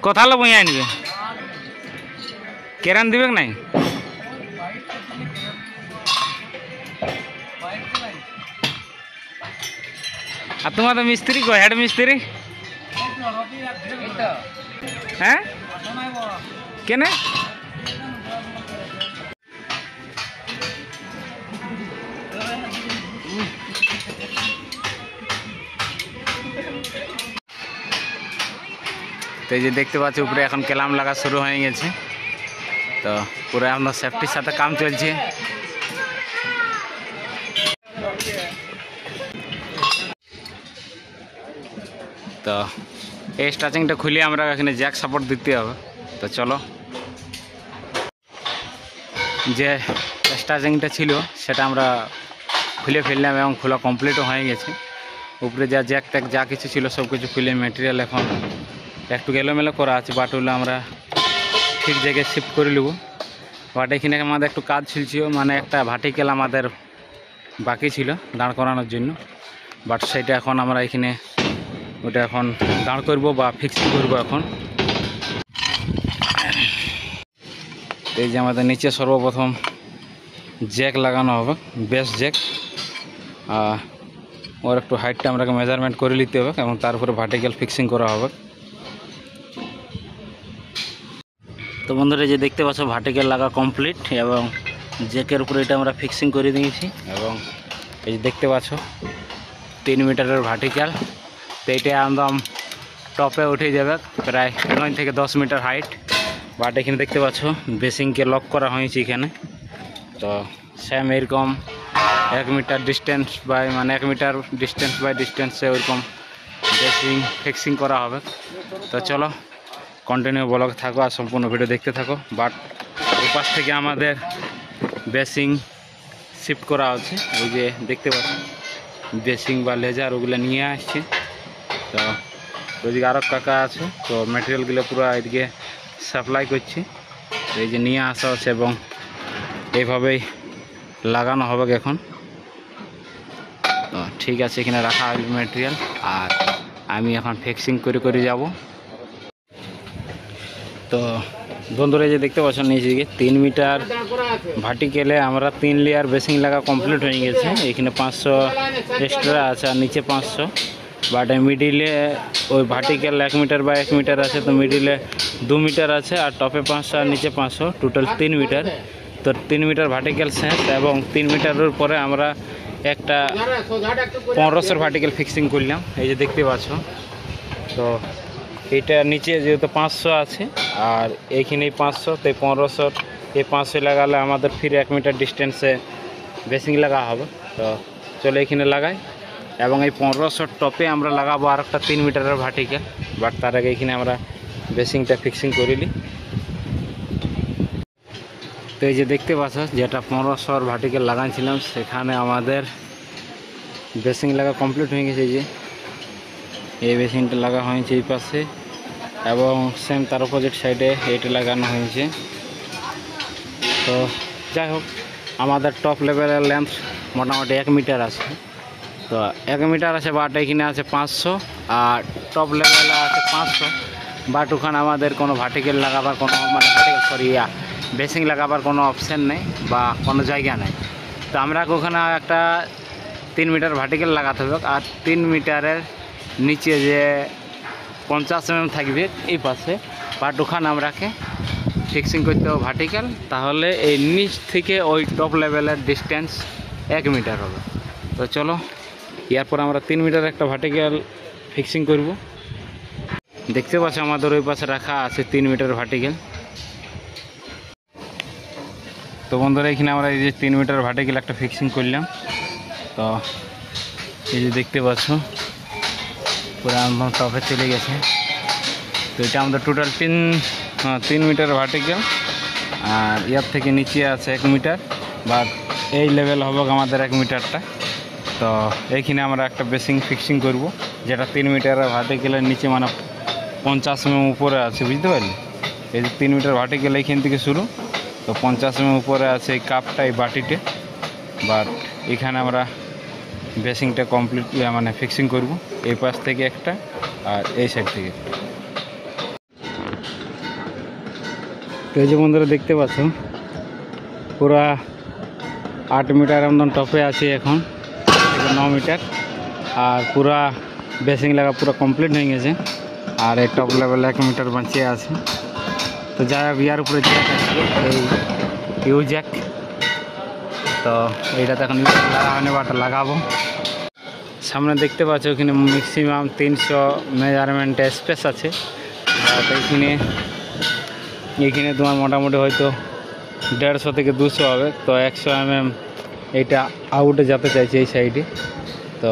কথা হলো বই আনবে কেরান দিবে নাই আর তোমার তো মিস্ত্রি কো হেড মিস্ত্রি হ্যাঁ কেনে তো এই যে দেখতে পাচ্ছি উপরে এখন কেলাম লাগা শুরু হয়ে গেছে তো পুরো আমরা সেফটির সাথে কাম চলছে তো এই স্টাচিংটা খুলে আমরা এখানে জ্যাক সাপোর্ট দিতে হবে তো চলো যে স্টাচিংটা ছিল সেটা আমরা খুলে ফেললাম এবং খোলা কমপ্লিটও হয়ে গেছে উপরে যা জ্যাক ট্যাক যা কিছু ছিল সব কিছু খুলে মেটেরিয়াল এখন একটু এলোমেলো করা আছে বাট হলো আমরা ঠিক জায়গায় শিফট করে নেব বাট এখানে আমাদের একটু কাজ ছিল মানে একটা ভার্টিক্যাল আমাদের বাকি ছিল দাঁড় করানোর জন্য বাট সেটা এখন আমরা এখানে ওটা এখন দাঁড় করব বা ফিক্সিং করব এখন এই যে আমাদের নিচে সর্বপ্রথম জ্যাক লাগানো হবে বেস জ্যাক ওর একটু হাইটটা আমরা মেজারমেন্ট করে নিতে হবে এবং তারপরে ভার্টিক্যাল ফিক্সিং করা হবে তো বন্ধুরা যে দেখতে পাচ্ছ ভার্টিক্যাল লাগা কমপ্লিট এবং জ্যাকের উপরে এটা আমরা ফিক্সিং করে দিয়েছি এবং এই যে দেখতে পাচ্ছ 3 মিটারের ভার্টিক্যাল তো এটা একদম টপে উঠে যাবে প্রায় 9 থেকে 10 মিটার হাইট বাট এখানে দেখতে পাচ্ছ বেসিংকে লক করা হয়েছে এখানে তো সেম এরকম 1 মিটার ডিস্টেন্স বাই মানে 1 মিটার ডিস্টেন্স বাই ডিস্টেন্সে ওইরকম বেসিং ফিক্সিং করা হবে তো চলো কন্টিনিউ ব্লগ থাকো আর সম্পূর্ণ ভিডিও দেখতে থাকো বাট ওই পাশ থেকে আমাদের বেসিং শিফট করা হচ্ছে ওই যে দেখতে পাচ্ছ বেসিং বা লেজার ওগুলো নিয়ে আসছে তো ওইদিকে আরও কাকা আছে তো ম্যাটেরিয়ালগুলো পুরো এদিকে সাপ্লাই করছি তো এই যে নিয়ে আসা হচ্ছে এবং এইভাবেই লাগানো হবে এখন তো ঠিক আছে এখানে রাখা হবে ম্যাটেরিয়াল আর আমি এখন ফিক্সিং করে যাব তো বন্ধুরা যে দেখতে পাচ্ছেন নিচে দিকে 3 মিটার ভার্টিক্যালে আমরা 3 লেয়ার বেসিং লাগা কমপ্লিট হয়ে গেছে এখানে 500 এক্সট্রা আছে আর নিচে 500 বাট মিডিলে ওই ভার্টিক্যাল 1 মিটার বা 1 মিটার আছে তো মিডিলে 2 মিটার আছে আর টপে 500 আর নিচে 500 টোটাল 3 মিটার তো 3 মিটার ভার্টিক্যাল শেষ এবং 3 মিটারের পরে আমরা একটা 1500 ভার্টিক্যাল ফিক্সিং করলাম এই যে দেখতে পাচ্ছ তো এটা নিচে যেহেতু 500 আছে আর এইখানেই 500 তো 1500 এই 500 লাগালে আমাদের ফির 1 মিটার ডিস্টেন্সে বেসিং লাগা হবে তো চলো এখানে লাগাই এবং এই 1500 টপে আমরা লাগাবো আর একটা 3 মিটারের ভার্টিক্যাল বাট তার আগে এখানে আমরা বেসিংটা ফিক্সিং করে নিই তো এই যে দেখতে পাচ্ছ যেটা 1500 ভার্টিক্যাল লাগাইছিলাম সেখানে আমাদের বেসিং লাগা কমপ্লিট হয়ে গেছে যে এই বেসিংটা লাগা হয়েছে এই পাশে এবং সেম তার অপোজিট সাইডে এইটা লাগানো হয়েছে তো যাই হোক আমাদের টপ লেভেলের লেন্থ মোটামুটি 1 মিটার আছে তো 1 মিটার আছে বাট এখানে আছে 500 আর টপ লেভেলে আছে 500 বাট ওখানে আমাদের কোনো ভার্টিক্যাল লাগাবার কোনো মানে ভার্টিক্যাল বেসিং লাগাবার কোনো অপশান নেই বা কোনো জায়গা নেই তো আমরা ওখানে একটা 3 মিটার ভার্টিক্যাল লাগাতে হবে আর 3 মিটারের নিচে যে 50 mm থাকবে এই পাশে বাট ওখানে আমরাকে ফিক্সিং করতে হবে ভার্টিক্যাল তাহলে এই নিচ থেকে ওই টপ লেভেলের ডিস্টেন্স 1 মিটার হবে তো চলো এরপর আমরা 3 মিটার একটা ভার্টিক্যাল ফিক্সিং করব দেখতে পাচ্ছ আমাদের ওই পাশে রাখা আছে 3 মিটার ভার্টিক্যাল তো বন্ধুরা এখানে আমরা এই যে 3 মিটার ভার্টিক্যাল একটা ফিক্সিং করলাম তো এই যে দেখতে পাচ্ছ পুরো একদম টপে চলে গেছে তো এটা আমাদের টোটাল 3 মিটার ভার্টিক্যাল আর ইয়ার থেকে নিচে আছে 1 মিটার বা এই লেভেল হবে আমাদের 1 মিটারটা তো এইখানে আমরা একটা বেসিং ফিক্সিং করব যেটা 3 মিটারের ভার্টিক্যালের নিচে মানে 50 mm উপরে আছে বুঝতে পারলি এই যে 3 মিটার ভার্টিক্যাল এইখান থেকে শুরু তো 50 mm উপরে আছে এই কাপটা এই বাটিতে বাট এখানে আমরা বেসিংটা কমপ্লিট মানে ফিক্সিং করব এই পাশ থেকে একটা আর এই সাইড থেকে তো এই যে বন্ধুরা দেখতে পাচ্ছ পুরা 8 মিটার মতন টপে আছে এখন, 9 মিটার। আর পুরা বেসিং লাগা পুরো কমপ্লিট হয়ে গেছে, আর এই টপ লেভেল 1 মিটার বাঁচিয়ে আছে। তো যাই হোক ইয়ার উপরে জ্যাক আছে, এই ইউ জ্যাক। তো এইটাতে এখন লাগা হয়নি, বাট লাগাবো। সামনে দেখতে পাচ্ছ ওখানে ম্যাক্সিমাম 300 মেজারমেন্ট স্পেস আছে। আর এইখানে তোমার মোটামুটি হয়তো 150 থেকে 200 হবে। তো 100 mm এইটা আউটে যেতে চাইছে এই সাইডে। তো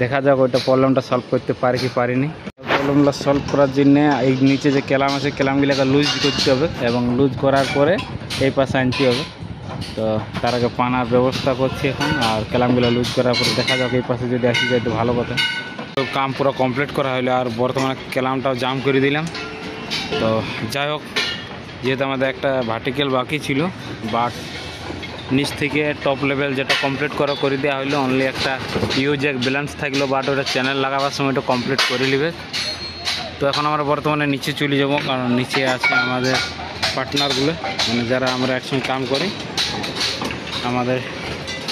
দেখা যাক ওইটা প্রবলেমটা সলভ করতে পারি কি পারিনি। প্রবলেমটা সলভ করার জন্য এই নিচে যে ক্যালাম আছে ক্যালামগুলোকে লুজ করতে হবে, এবং লুজ করার পরে এই পাশে আনতে হবে। তো তার আগে পানার ব্যবস্থা করছি এখন, আর ক্যালামগুলো লুজ করার পরে দেখা যাক এই পাশে যদি আসি যায় তো ভালো কথা। তো কাম পুরো কমপ্লিট করা হলো, আর বর্তমানে ক্যালামটাও জাম করে দিলাম। তো যাই হোক, যেহেতু আমাদের একটা ভার্টিক্যাল বাকি ছিল, বাট নিচ থেকে টপ লেভেল যেটা কমপ্লিট করে দেওয়া হলো। অনলি একটা ইউজ্যাক ব্যালেন্স থাকলো, বাট ওটা চ্যানেল লাগাবার সময় ওটা কমপ্লিট করে নেবে। তো এখন আমরা বর্তমানে নিচে চলে যাব, কারণ নিচে আছে আমাদের পার্টনারগুলো, মানে যারা আমরা একসঙ্গে কাম করি আমাদের।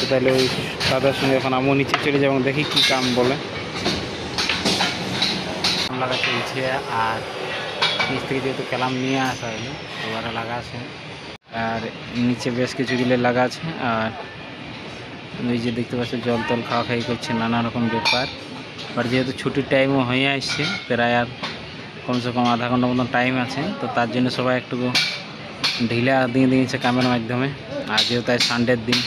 তাহলে ওই তাদের সঙ্গে এখন আমিও নিচে চলে যাবো, দেখি কী কাম বলে। লাগা চলছে, আর নিচ থেকে যেহেতু ক্যালাম নিয়ে আসা হলো ওরা লাগা আছে, আর নিচে বেশ কিছু গিলে লাগা আছে। আর ওই যে দেখতে পাচ্ছ জল টল খাওয়া খাই করছে, নানা রকম ব্যাপার। আর যেহেতু ছুটির টাইমও হয়ে আসছে, প্রায় আর কমসে কম আধা ঘন্টা মতন টাইম আছে। তো তার জন্য সবাই একটু ঢিলা দিয়ে দিয়েছে কামের মাধ্যমে। আর যেহেতু সানডের দিন,